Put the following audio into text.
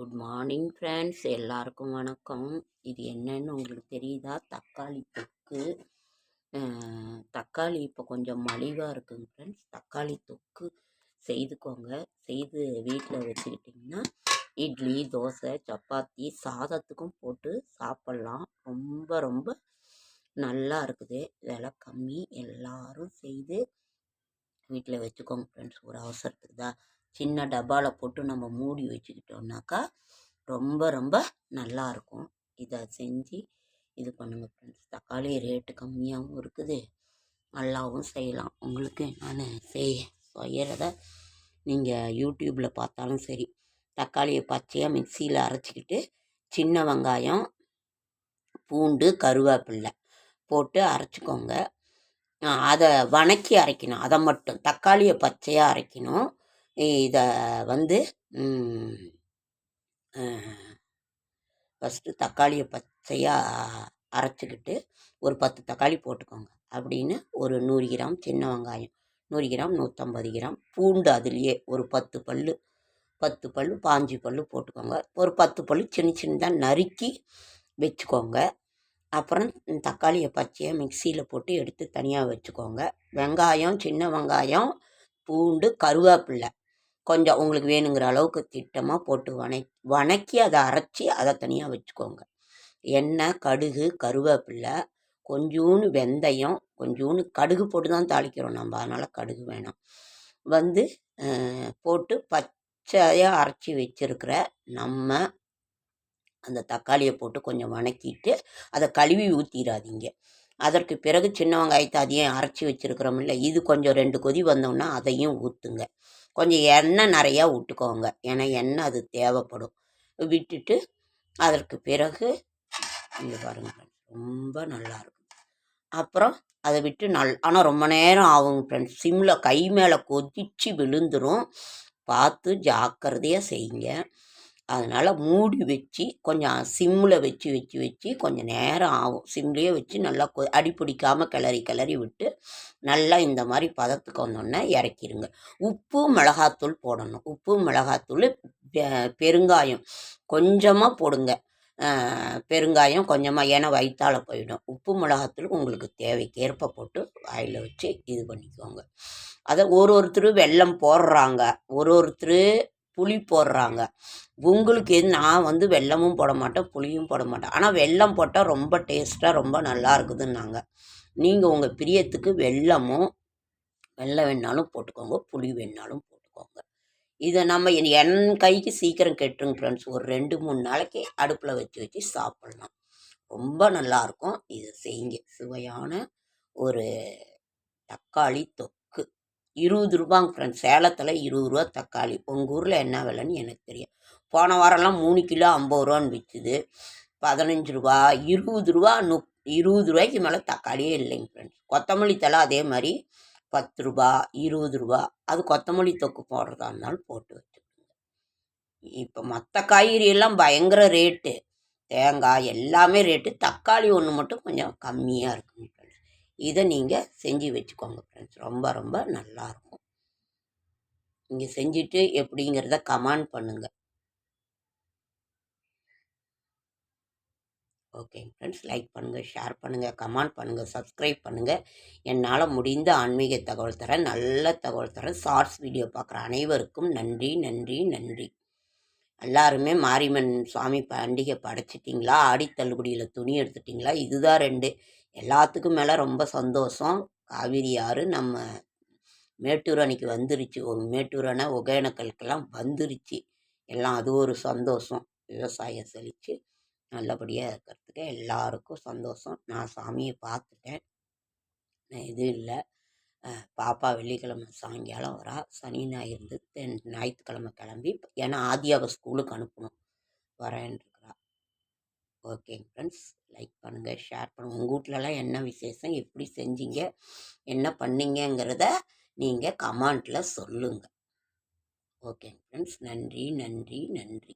Good morning friends, எல்லாருக்கும் வணக்கம். இது என்னன்னு உங்களுக்கு தெரியுதா? தக்காளி தொக்கு. தக்காளி இப்போ கொஞ்சம் மலிவாக இருக்குங்க ஃப்ரெண்ட்ஸ். தக்காளி தொக்கு செய்துக்கோங்க. செய்து வீட்டில் வச்சுக்கிட்டிங்கன்னா இட்லி, தோசை, சப்பாத்தி, சாதத்துக்கும் போட்டு சாப்பிட்லாம். ரொம்ப ரொம்ப நல்லா இருக்குது. விலை கம்மி. எல்லாரும் செய்து வீட்டில் வச்சுக்கோங்க ஃப்ரெண்ட்ஸ். ஒரு அவசரத்துக்கு தான் சின்ன டப்பாவில் போட்டு நம்ம மூடி வச்சுக்கிட்டோம்னாக்கா ரொம்ப ரொம்ப நல்லாயிருக்கும். இதை செஞ்சு இது பண்ணுங்க ஃப்ரெண்ட்ஸ். தக்காளி ரேட்டு கம்மியாகவும் இருக்குது, நல்லாவும் செய்யலாம். உங்களுக்கு நான் செய்கிறத நீங்கள் யூடியூப்பில் பார்த்தாலும் சரி, தக்காளியை பச்சையாக மிக்சியில் அரைச்சிக்கிட்டு சின்ன வெங்காயம், பூண்டு, கருவேப்பில்லை போட்டு அரைச்சிக்கோங்க. அதை வணக்கி அரைக்கணும். அதை மட்டும் தக்காளியை பச்சையாக அரைக்கணும். இதை வந்து ஃபஸ்ட்டு தக்காளியை பச்சையாக அரைச்சிக்கிட்டு ஒரு 10 தக்காளி போட்டுக்கோங்க. அப்படின்னு ஒரு 100 கிராம் சின்ன வெங்காயம், 100 கிராம் 150 கிராம் பூண்டு, அதுலேயே ஒரு 10 பல் 5 பல் போட்டுக்கோங்க. ஒரு 10 பல் சின்ன சின்னதாக நறுக்கி வச்சுக்கோங்க. அப்புறம் தக்காளியை பச்சையாக மிக்சியில் போட்டு எடுத்து தனியாக வச்சுக்கோங்க. வெங்காயம், சின்ன வெங்காயம், பூண்டு, கருவேப்பில்லை கொஞ்சம் உங்களுக்கு வேணுங்கிற அளவுக்கு திட்டமாக போட்டு வணக்கி அதை அரைச்சி அதை தனியாக வச்சுக்கோங்க. எண்ணெய், கடுகு, கருவேப்பில்லை, கொஞ்சோண்டு வெந்தயம், கொஞ்சோண்டு கடுகு போட்டு தான் தாளிக்கிறோம் நம்ம, அதனால் கடுகு வேணாம். போட்டு பச்சையாக அரைச்சி வச்சுருக்கிற நம்ம அந்த தக்காளியை போட்டு கொஞ்சம் வணக்கிட்டு அதை கழுவி ஊற்றிடாதீங்க. அதற்கு பிறகு சின்ன வெங்காயத்தை அதையும் அரைச்சி வச்சுருக்கிறோமில்ல, இது கொஞ்சம் 2 கொதி வந்தோன்னா அதையும் ஊற்றுங்க. கொஞ்சம் எண்ணெய் நிறையா விட்டுக்கோங்க, ஏன்னா எண்ணெய் அது தேவைப்படும். விட்டுட்டு அதற்கு பிறகு இங்கே பாருங்கள், ரொம்ப நல்லாயிருக்கும். அப்புறம் அதை விட்டு ஆனால் ரொம்ப நேரம் ஆகும் ஃப்ரெண்ட்ஸ். சிம்மில் கை மேலே கொதித்து விழுந்துடும். பார்த்து ஜாக்கிரதையாக செய்யுங்க. அதனால் மூடி வச்சு கொஞ்சம் சிம்மில் வச்சு கொஞ்சம் நேரம் ஆகும். சிம்லேயே வச்சு நல்லா அடிப்பிடிக்காமல் கிளறி விட்டு நல்லா இந்த மாதிரி பதத்துக்கு வந்தோடனே இறக்கிடுங்க. உப்பு, மிளகாத்தூள் போடணும். உப்பு, மிளகாத்தூள், பெருங்காயம் கொஞ்சமாக போடுங்க. பெருங்காயம் கொஞ்சமாக, ஏன்னா வயிற்றால் போயிடும். உப்பு, மிளகாத்தூள் உங்களுக்கு தேவைக்கேற்ப போட்டு வாயில் வச்சு இது பண்ணிக்கோங்க. அதை ஒருத்தர் வெல்லம் போடுறாங்க, ஒருத்தர் புளி போடுறாங்க. உங்களுக்கு நான் வெல்லமும் போட மாட்டேன், புளியும் போட மாட்டேன். ஆனால் வெல்லம் போட்டால் ரொம்ப டேஸ்ட்டாக ரொம்ப நல்லா இருக்குதுன்னாங்க. நீங்கள் உங்கள் பிரியத்துக்கு வெல்லம் வேணாலும் போட்டுக்கோங்க, புளி வேணாலும் போட்டுக்கோங்க. இதை நம்ம என் கைக்கு சீக்கிரம் கெட்டுருங்க ஃப்ரெண்ட்ஸ். ஒரு 2-3 நாளைக்கு அடுப்பில் வச்சு சாப்பிட்லாம். ரொம்ப நல்லாயிருக்கும். இதை செய்யுங்க. சுவையான ஒரு தக்காளி தொக்கு. 20 ரூபாங்க ஃப்ரெண்ட்ஸ். சேலத்தில் 20 ரூபா தக்காளி. உங்கள் ஊரில் என்ன விலைன்னு எனக்கு தெரியும். போன வாரம்லாம் 3 கிலோ 50 ரூபான்னு விற்றுது. 15 ரூபா, 20 ரூபா, 20 ரூபாய்க்கு மேலே தக்காளியே இல்லைங்க ஃப்ரெண்ட்ஸ். கொத்தமல்லி தழை அதே மாதிரி 10 ரூபா, 20 ரூபா. அது கொத்தமல்லி தொக்கு போடுறதா இருந்தாலும் போட்டு வச்சுக்கோங்க. இப்போ மற்ற காய்கறியெல்லாம் பயங்கர ரேட்டு, தேங்காய் எல்லாமே ரேட்டு. தக்காளி ஒன்று மட்டும் கொஞ்சம் கம்மியாக இருக்குங்க ஃப்ரெண்ட்ஸ். இதை நீங்கள் செஞ்சு வச்சுக்கோங்க ஃப்ரெண்ட்ஸ். ரொம்ப ரொம்ப நல்லாயிருக்கும். நீங்கள் செஞ்சுட்டு எப்படிங்கிறத கமெண்ட் பண்ணுங்கள். ஓகே ஃப்ரெண்ட்ஸ், லைக் பண்ணுங்கள், ஷேர் பண்ணுங்கள், கமெண்ட் பண்ணுங்கள், சப்ஸ்கிரைப் பண்ணுங்கள். என்னால் முடிந்த ஆன்மீக தகவல் தரேன், நல்ல தகவல் தரேன். ஷார்ட்ஸ் வீடியோ பார்க்குற அனைவருக்கும் நன்றி நன்றி நன்றி. எல்லாருமே மாரியம்மன் சுவாமி பண்டிகை படைச்சிட்டிங்களா? ஆடி தள்ளுபடியில் துணி எடுத்துட்டிங்களா? இதுதான் 2. எல்லாத்துக்கும் மேலே ரொம்ப சந்தோஷம். காவிரி ஆறு நம்ம மேட்டூர் அணைக்கு வந்துருச்சு. மேட்டூர் அணை ஒகேனக்கலுக்கெல்லாம் வந்துருச்சு எல்லாம். அது ஒரு சந்தோஷம். விவசாயம் செழித்து நல்லபடியாக இருக்கிறதுக்கு எல்லாருக்கும் சந்தோஷம். நான் சாமியை பார்த்துட்டேன், இது இல்லை. பாப்பா வெள்ளிக்கிழமை சாயங்காலம் வரா. சனி ஞாயிறு ஞாயிற்றுக்கிழமை கிளம்பி, ஏன்னா ஆதியாவை ஸ்கூலுக்கு அனுப்பணும், வரேன்ருக்கிறா. ஓகேங்க ஃப்ரெண்ட்ஸ், லைக் பண்ணுங்கள், ஷேர் பண்ணுங்கள். உங்கள் வீட்லலாம் என்ன விசேஷம், எப்படி செஞ்சீங்க, என்ன பண்ணீங்கிறத நீங்கள் கமெண்ட்டில் சொல்லுங்கள். ஓகேங்க ஃப்ரெண்ட்ஸ், நன்றி நன்றி நன்றி.